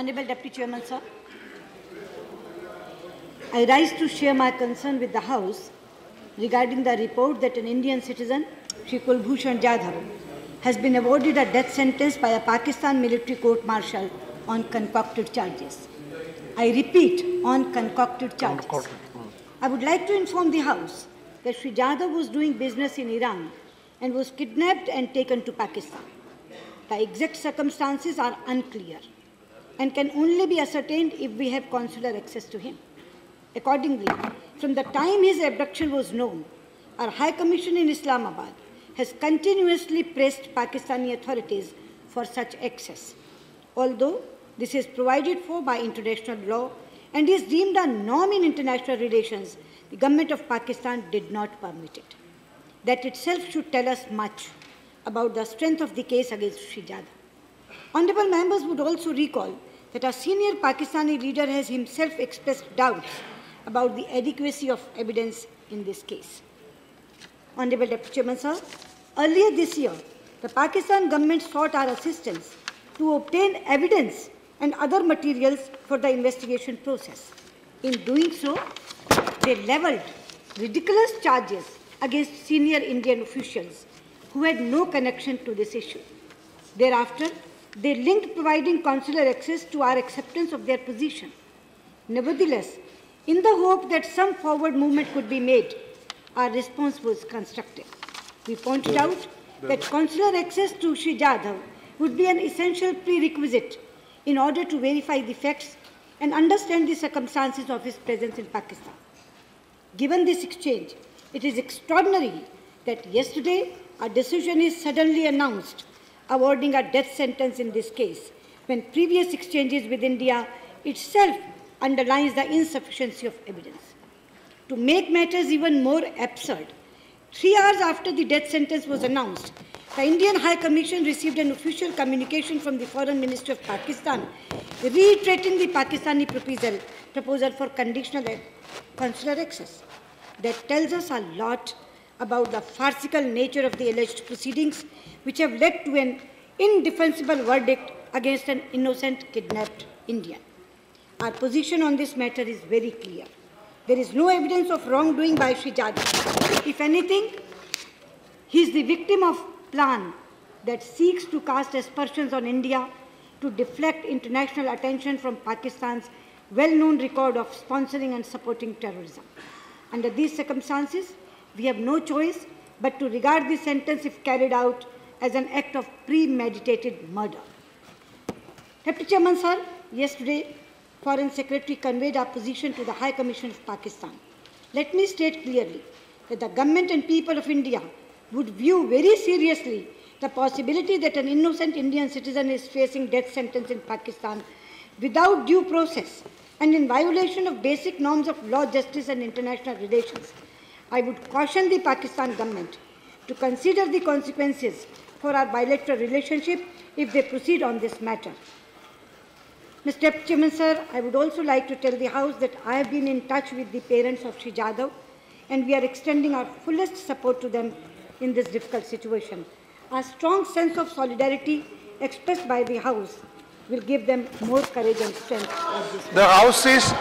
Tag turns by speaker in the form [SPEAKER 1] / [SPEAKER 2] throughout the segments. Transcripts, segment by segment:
[SPEAKER 1] Honorable Deputy Chairman, sir, I rise to share my concern with the House regarding the report that an Indian citizen, Shri Kulbhushan Jadhav, has been awarded a death sentence by a Pakistan military court-martial on concocted charges. I repeat, on concocted charges. I would like to inform the House that Shri Jadhav was doing business in Iran and was kidnapped and taken to Pakistan. The exact circumstances are unclear and can only be ascertained if we have consular access to him. Accordingly, from the time his abduction was known, our High Commission in Islamabad has continuously pressed Pakistani authorities for such access. Although this is provided for by international law and is deemed a norm in international relations, the government of Pakistan did not permit it. That itself should tell us much about the strength of the case against Shri Jadhav. Honourable members would also recall that a senior Pakistani leader has himself expressed doubts about the adequacy of evidence in this case. Honourable Deputy Chairman, sir, earlier this year, the Pakistan government sought our assistance to obtain evidence and other materials for the investigation process. In doing so, they levelled ridiculous charges against senior Indian officials who had no connection to this issue. Thereafter, they linked providing consular access to our acceptance of their position. Nevertheless, in the hope that some forward movement could be made, our response was constructive. We pointed out that consular access to Shri Jadhav would be an essential prerequisite in order to verify the facts and understand the circumstances of his presence in Pakistan. Given this exchange, it is extraordinary that yesterday a decision is suddenly announced awarding a death sentence in this case, when previous exchanges with India itself underlines the insufficiency of evidence. To make matters even more absurd, 3 hours after the death sentence was announced, the Indian High Commission received an official communication from the Foreign Ministry of Pakistan reiterating the Pakistani proposal for conditional consular access. That tells us a lot about the farcical nature of the alleged proceedings, which have led to an indefensible verdict against an innocent kidnapped Indian. Our position on this matter is very clear. There is no evidence of wrongdoing by Shri Jadhav. If anything, he is the victim of a plan that seeks to cast aspersions on India to deflect international attention from Pakistan's well-known record of sponsoring and supporting terrorism. Under these circumstances, we have no choice but to regard this sentence, if carried out, as an act of premeditated murder. Deputy Chairman, sir, yesterday, Foreign Secretary conveyed our position to the High Commission of Pakistan. Let me state clearly that the government and people of India would view very seriously the possibility that an innocent Indian citizen is facing death sentence in Pakistan without due process and in violation of basic norms of law, justice and international relations. I would caution the Pakistan government to consider the consequences for our bilateral relationship if they proceed on this matter. Mr. Deputy Chairman, sir, I would also like to tell the House that I have been in touch with the parents of Shri Jadhav and we are extending our fullest support to them in this difficult situation. A strong sense of solidarity expressed by the House will give them more courage and strength.
[SPEAKER 2] The House is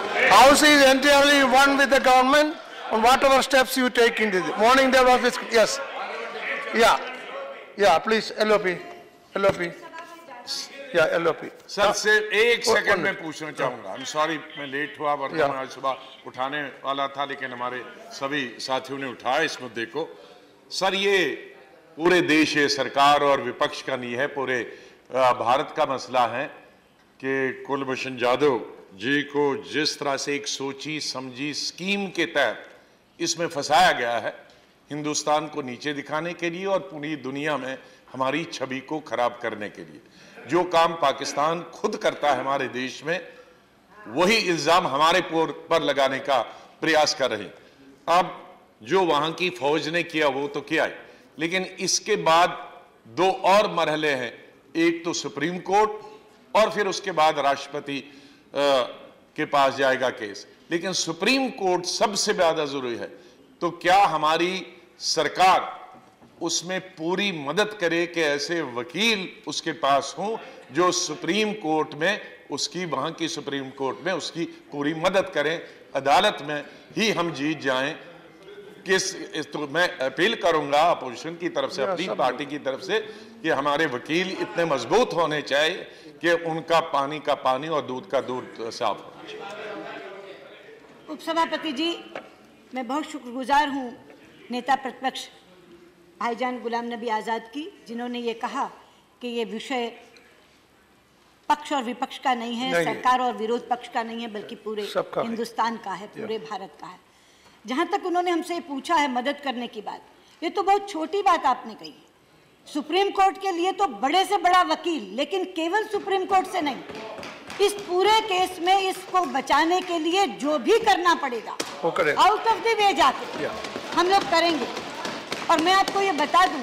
[SPEAKER 2] entirely one with the government on whatever steps you take in the morning. There was this, yes, yeah, please, LOP. या LOP
[SPEAKER 3] sir से एक second में पूछना चाहूँगा। I'm sorry मैं late हुआ, वरना मैं आज सुबह उठाने वाला था, लेकिन हमारे सभी साथियों ने उठाया इस मुद्दे को। सर, ये पूरे देश, सरकार और विपक्ष का नहीं है, पूरे भारत का मसला है कि कुलभूषण जाधव जी को जिस तरह से एक सोची समझी स्कीम के तहत इसमें फंसाया गया है, हिंदुस्तान को नीचे दिखाने के लिए और पूरी दुनिया में हमारी छवि को खराब करने के लिए। जो काम पाकिस्तान खुद करता है हमारे देश में, वही इल्जाम हमारे पर लगाने का प्रयास कर रहे हैं। अब जो वहां की फौज ने किया वो तो किया है, लेकिन इसके बाद 2 और मरहले हैं। एक तो सुप्रीम कोर्ट और फिर उसके बाद राष्ट्रपति के पास जाएगा केस, लेकिन सुप्रीम कोर्ट सबसे ज्यादा जरूरी है। तो क्या हमारी सरकार उसमें पूरी मदद करे कि ऐसे वकील उसके पास हों जो सुप्रीम कोर्ट में उसकी, वहां की सुप्रीम कोर्ट में उसकी पूरी मदद करें। अदालत में ही हम जीत जाएं। तो मैं अपील करूंगा अपोजिशन की तरफ से, अपनी पार्टी की तरफ से, कि हमारे वकील इतने मजबूत होने चाहिए कि उनका पानी का पानी और दूध का दूध साफ हो।
[SPEAKER 1] उपसभापति जी, मैं बहुत शुक्रगुजार हूं नेता प्रतिपक्ष भाईजान गुलाम नबी आज़ाद की, जिन्होंने ये कहा कि ये विषय पक्ष और विपक्ष का नहीं है, सरकार और विरोध पक्ष का नहीं है, बल्कि पूरे हिंदुस्तान का है, पूरे भारत का है। जहां तक उन्होंने हमसे ये पूछा है मदद करने की बात, ये तो बहुत छोटी बात आपने कही है। सुप्रीम कोर्ट के लिए तो बड़े से बड़ा वकील, लेकिन केवल सुप्रीम कोर्ट से नहीं, इस पूरे केस में इसको बचाने के लिए जो भी करना पड़ेगा आउट ऑफ द वे जाके हम लोग करेंगे। और मैं आपको ये बता दूं,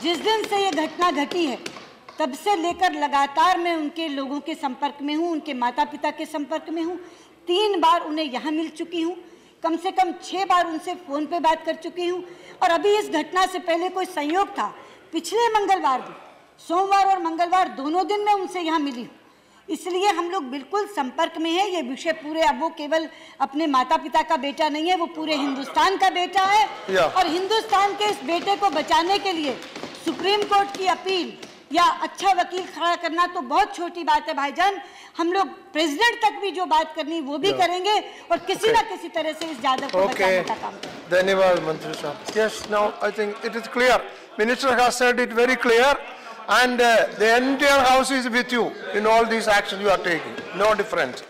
[SPEAKER 1] जिस दिन से ये घटना घटी है तब से लेकर लगातार मैं उनके लोगों के संपर्क में हूँ, उनके माता पिता के संपर्क में हूँ। 3 बार उन्हें यहाँ मिल चुकी हूँ, कम से कम 6 बार उनसे फ़ोन पे बात कर चुकी हूँ। और अभी इस घटना से पहले कोई संयोग था, पिछले मंगलवार भी, सोमवार और मंगलवार दोनों दिन मैं उनसे यहाँ मिली हूँ। इसलिए हम लोग बिल्कुल संपर्क में हैं। ये विषय पूरे, अब वो केवल अपने माता पिता का बेटा नहीं है, वो पूरे हिंदुस्तान का बेटा है। और हिंदुस्तान के इस बेटे को बचाने के लिए सुप्रीम कोर्ट की अपील या अच्छा वकील खड़ा करना तो बहुत छोटी बात है भाईजान। हम लोग प्रेसिडेंट तक भी जो बात करनी वो भी करेंगे और किसी ना किसी तरह से इस जाधव को बचाने का काम करेंगे।
[SPEAKER 2] धन्यवाद मंत्री साहब। Yes, now I think it is clear. Minister has said it very clear, and the entire house is with you in all these actions you are taking. No difference.